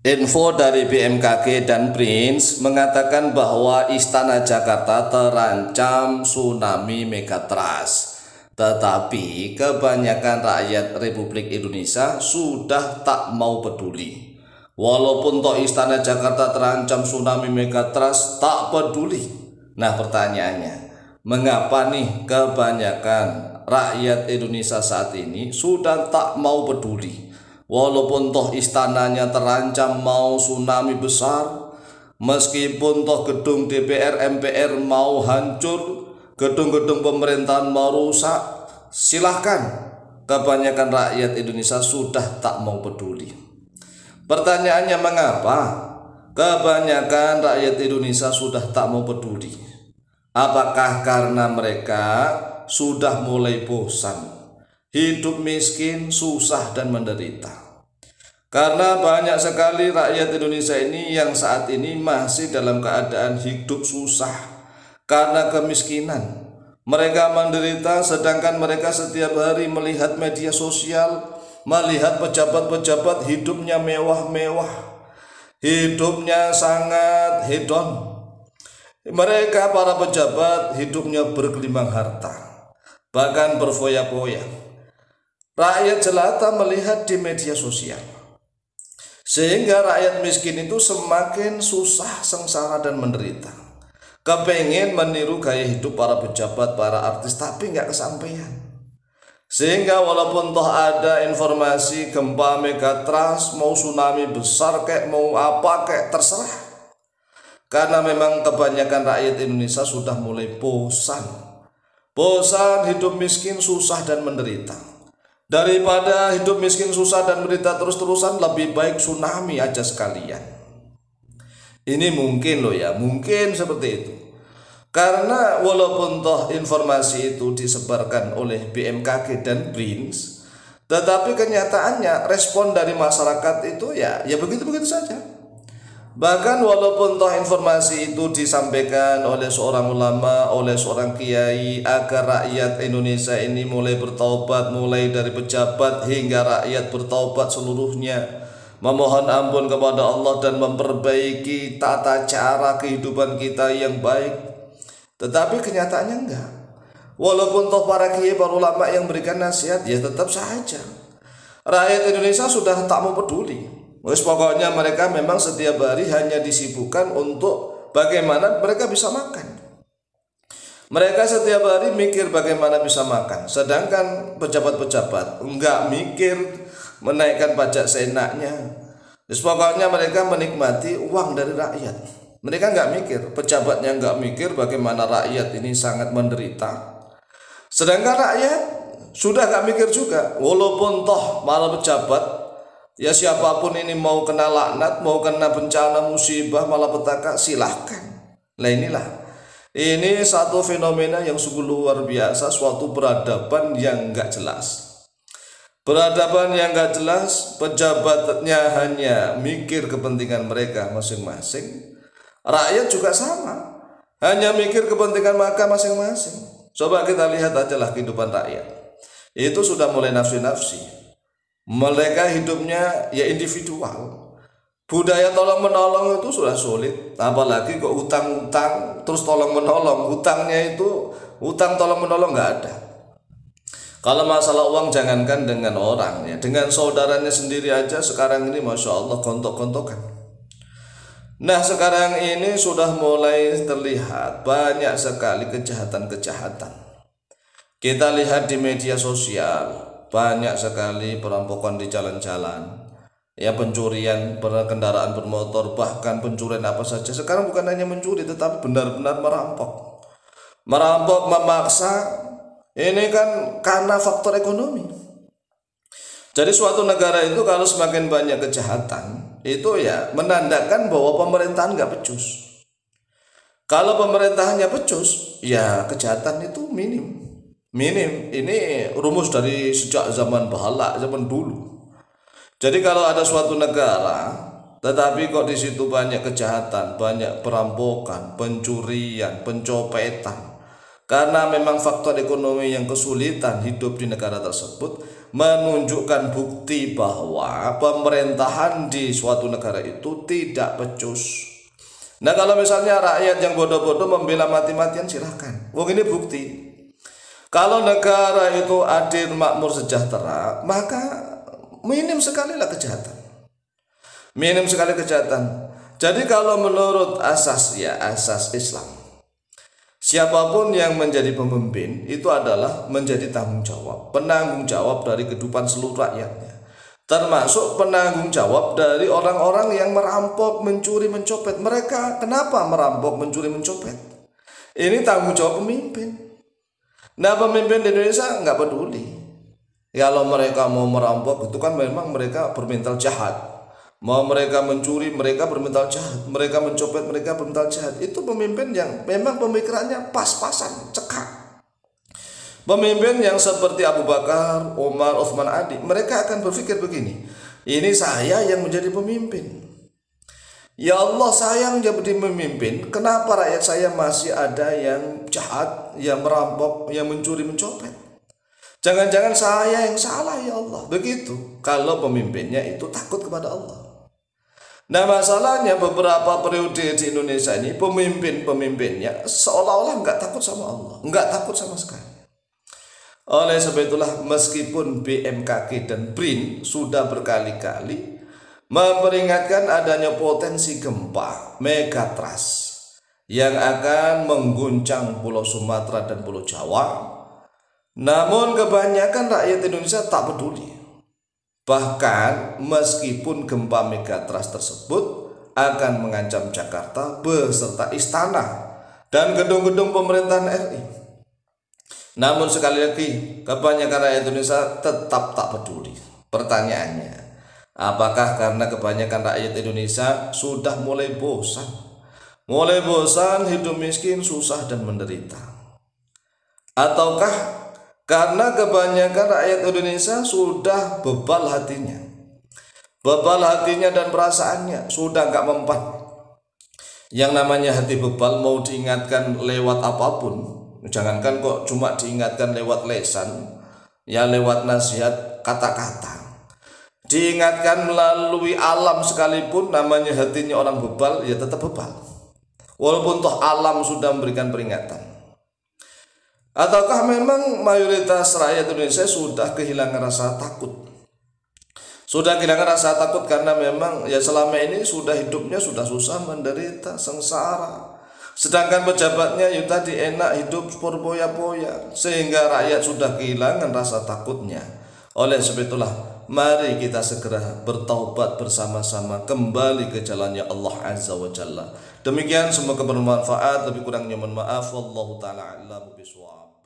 Info dari BMKG dan Prince mengatakan bahwa Istana Jakarta terancam tsunami megatrust. Tetapi kebanyakan rakyat Republik Indonesia sudah tak mau peduli. Walaupun toh Istana Jakarta terancam tsunami megatrust, tak peduli. Nah, pertanyaannya, mengapa nih kebanyakan rakyat Indonesia saat ini sudah tak mau peduli? Walaupun toh istananya terancam mau tsunami besar, meskipun toh gedung DPR MPR mau hancur, gedung-gedung pemerintahan mau rusak, silahkan. Kebanyakan rakyat Indonesia sudah tak mau peduli. Pertanyaannya, mengapa kebanyakan rakyat Indonesia sudah tak mau peduli? Apakah karena mereka sudah mulai bosan hidup miskin, susah, dan menderita? Karena banyak sekali rakyat Indonesia ini yang saat ini masih dalam keadaan hidup susah karena kemiskinan. Mereka menderita, sedangkan mereka setiap hari melihat media sosial, melihat pejabat-pejabat hidupnya mewah-mewah, hidupnya sangat hedon. Mereka para pejabat hidupnya bergelimang harta, bahkan berfoya-foya. Rakyat jelata melihat di media sosial, sehingga rakyat miskin itu semakin susah, sengsara, dan menderita. Kepengen meniru gaya hidup para pejabat, para artis, tapi nggak kesampaian. Sehingga walaupun toh ada informasi gempa megatrust, mau tsunami besar kayak mau apa kayak terserah. Karena memang kebanyakan rakyat Indonesia sudah mulai bosan hidup miskin, susah, dan menderita. Daripada hidup miskin, susah, dan menderita terus-terusan, lebih baik tsunami aja sekalian. Ini mungkin loh ya, mungkin seperti itu. Karena walaupun toh informasi itu disebarkan oleh BMKG dan Prince, tetapi kenyataannya respon dari masyarakat itu ya begitu-begitu saja. Bahkan walaupun toh informasi itu disampaikan oleh seorang ulama, oleh seorang kiai, agar rakyat Indonesia ini mulai bertaubat, mulai dari pejabat hingga rakyat bertaubat seluruhnya, memohon ampun kepada Allah dan memperbaiki tata cara kehidupan kita yang baik. Tetapi kenyataannya enggak. Walaupun toh para kiai, para ulama yang berikan nasihat, ya tetap saja rakyat Indonesia sudah tak mau peduli. Pokoknya mereka memang setiap hari hanya disibukkan untuk bagaimana mereka bisa makan. Mereka setiap hari mikir bagaimana bisa makan. Sedangkan pejabat-pejabat enggak mikir menaikkan pajak seenaknya. Pokoknya mereka menikmati uang dari rakyat. Mereka enggak mikir, pejabatnya enggak mikir bagaimana rakyat ini sangat menderita. Sedangkan rakyat sudah enggak mikir juga. Walaupun toh malah pejabat, ya siapapun ini mau kena laknat, mau kena bencana, musibah, malapetaka, silahkan. Nah ini satu fenomena yang sungguh luar biasa, suatu peradaban yang enggak jelas. Peradaban yang enggak jelas, pejabatnya hanya mikir kepentingan mereka masing-masing. Rakyat juga sama, hanya mikir kepentingan mereka masing-masing. Coba kita lihat aja lah kehidupan rakyat. Itu sudah mulai nafsi-nafsi. Mereka hidupnya ya individual. Budaya tolong menolong itu sudah sulit, apalagi kok utang-utang terus tolong menolong. Utangnya itu utang tolong menolong nggak ada. Kalau masalah uang jangankan dengan orang, ya dengan saudaranya sendiri aja sekarang ini masya Allah gontok-gontokan. Nah sekarang ini sudah mulai terlihat banyak sekali kejahatan-kejahatan. Kita lihat di media sosial, banyak sekali perampokan di jalan-jalan, ya pencurian kendaraan bermotor, bahkan pencurian apa saja. Sekarang bukan hanya mencuri, tetapi benar-benar merampok, memaksa. Ini kan karena faktor ekonomi. Jadi suatu negara itu kalau semakin banyak kejahatan, itu ya menandakan bahwa pemerintahan nggak becus. Kalau pemerintahannya becus, ya kejahatan itu minim. Ini rumus dari sejak zaman bahala, zaman dulu. Jadi kalau ada suatu negara, tetapi kok di situ banyak kejahatan, banyak perampokan, pencurian, pencopetan, karena memang faktor ekonomi yang kesulitan hidup di negara tersebut, menunjukkan bukti bahwa pemerintahan di suatu negara itu tidak becus. Nah, kalau misalnya rakyat yang bodoh-bodoh membela mati-matian, silahkan. Wong ini bukti. Kalau negara itu adil, makmur, sejahtera, maka minim sekali lah kejahatan. Minim sekali kejahatan. Jadi kalau menurut asas Islam, siapapun yang menjadi pemimpin itu adalah menjadi penanggung jawab dari kehidupan seluruh rakyatnya. Termasuk penanggung jawab dari orang-orang yang merampok, mencuri, mencopet. Mereka kenapa merampok, mencuri, mencopet? Ini tanggung jawab pemimpin. Nah, pemimpin di Indonesia nggak peduli. Kalau mereka mau merampok, itu kan memang mereka bermental jahat. Mau mereka mencuri, mereka bermental jahat. Mereka mencopet, mereka bermental jahat. Itu pemimpin yang memang pemikirannya pas-pasan, cekak. Pemimpin yang seperti Abu Bakar, Umar, Utsman, Ali, mereka akan berpikir begini, ini saya yang menjadi pemimpin. Ya Allah, saya yang jadi pemimpin, kenapa rakyat saya masih ada yang jahat, yang merampok, yang mencuri, mencopet? Jangan-jangan saya yang salah ya Allah. Begitu kalau pemimpinnya itu takut kepada Allah. Nah, masalahnya beberapa periode di Indonesia ini pemimpin-pemimpinnya seolah-olah nggak takut sama Allah, nggak takut sama sekali. Oleh sebab itulah meskipun BMKG dan BRIN sudah berkali-kali memperingatkan adanya potensi gempa megatrust yang akan mengguncang Pulau Sumatera dan Pulau Jawa, namun kebanyakan rakyat Indonesia tak peduli. Bahkan meskipun gempa megatrust tersebut akan mengancam Jakarta beserta istana dan gedung-gedung pemerintahan RI. Namun sekali lagi, kebanyakan rakyat Indonesia tetap tak peduli. Pertanyaannya, apakah karena kebanyakan rakyat Indonesia sudah mulai bosan? Mulai bosan hidup miskin, susah dan menderita? Ataukah karena kebanyakan rakyat Indonesia sudah bebal hatinya dan perasaannya sudah gak mempan. Yang namanya hati bebal mau diingatkan lewat apapun, jangankan kok cuma diingatkan lewat lesan, ya lewat nasihat kata-kata, diingatkan melalui alam sekalipun, namanya hatinya orang bebal ya tetap bebal, walaupun toh alam sudah memberikan peringatan. Ataukah memang mayoritas rakyat Indonesia sudah kehilangan rasa takut? Sudah kehilangan rasa takut karena memang ya selama ini sudah hidupnya sudah susah, menderita, sengsara. Sedangkan pejabatnya ya tadi enak hidup berpoya-poya, sehingga rakyat sudah kehilangan rasa takutnya. Oleh sebab itulah mari kita segera bertaubat bersama-sama, kembali ke jalannya Allah Azza wa Jalla. Demikian, semoga bermanfaat. Lebih kurangnya mohon maaf. Wallahu ta'ala a'lamu bishawab.